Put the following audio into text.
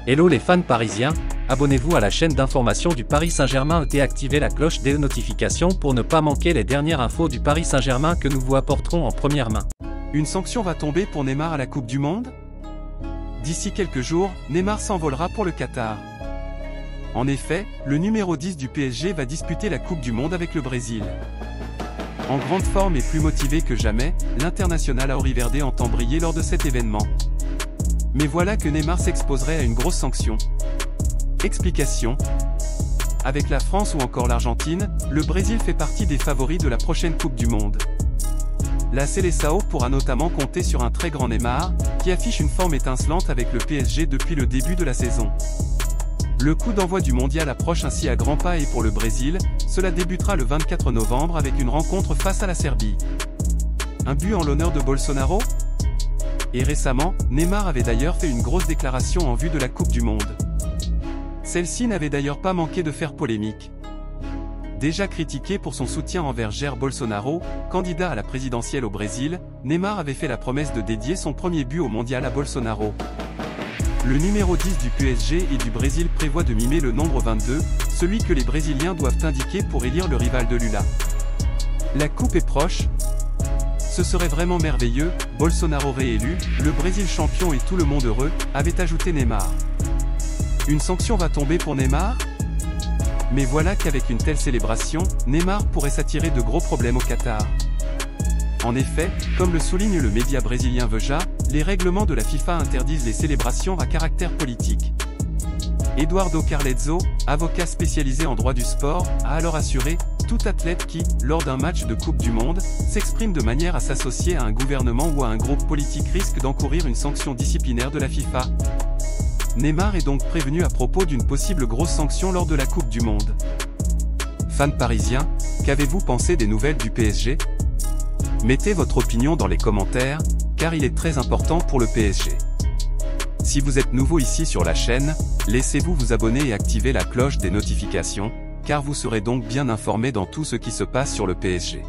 Hello les fans parisiens, abonnez-vous à la chaîne d'information du Paris Saint-Germain et activez la cloche des notifications pour ne pas manquer les dernières infos du Paris Saint-Germain que nous vous apporterons en première main. Une sanction va tomber pour Neymar à la Coupe du Monde? D'ici quelques jours, Neymar s'envolera pour le Qatar. En effet, le numéro 10 du PSG va disputer la Coupe du Monde avec le Brésil. En grande forme et plus motivé que jamais, l'international à Oriverde entend briller lors de cet événement. Mais voilà que Neymar s'exposerait à une grosse sanction. Explication. Avec la France ou encore l'Argentine, le Brésil fait partie des favoris de la prochaine Coupe du Monde. La Seleção pourra notamment compter sur un très grand Neymar, qui affiche une forme étincelante avec le PSG depuis le début de la saison. Le coup d'envoi du mondial approche ainsi à grands pas et pour le Brésil, cela débutera le 24 novembre avec une rencontre face à la Serbie. Un but en l'honneur de Bolsonaro? Et récemment, Neymar avait d'ailleurs fait une grosse déclaration en vue de la Coupe du Monde. Celle-ci n'avait d'ailleurs pas manqué de faire polémique. Déjà critiqué pour son soutien envers Jair Bolsonaro, candidat à la présidentielle au Brésil, Neymar avait fait la promesse de dédier son premier but au mondial à Bolsonaro. Le numéro 10 du PSG et du Brésil prévoit de mimer le nombre 22, celui que les Brésiliens doivent indiquer pour élire le rival de Lula. La coupe est proche. Ce serait vraiment merveilleux, Bolsonaro réélu, le Brésil champion et tout le monde heureux, avait ajouté Neymar. Une sanction va tomber pour Neymar? Mais voilà qu'avec une telle célébration, Neymar pourrait s'attirer de gros problèmes au Qatar. En effet, comme le souligne le média brésilien Veja, les règlements de la FIFA interdisent les célébrations à caractère politique. Eduardo Carlezzo, avocat spécialisé en droit du sport, a alors assuré: tout athlète qui, lors d'un match de Coupe du Monde, s'exprime de manière à s'associer à un gouvernement ou à un groupe politique risque d'encourir une sanction disciplinaire de la FIFA. Neymar est donc prévenu à propos d'une possible grosse sanction lors de la Coupe du Monde. Fans parisiens, qu'avez-vous pensé des nouvelles du PSG? Mettez votre opinion dans les commentaires, car il est très important pour le PSG. Si vous êtes nouveau ici sur la chaîne, laissez-vous vous abonner et activer la cloche des notifications, car vous serez donc bien informé dans tout ce qui se passe sur le PSG.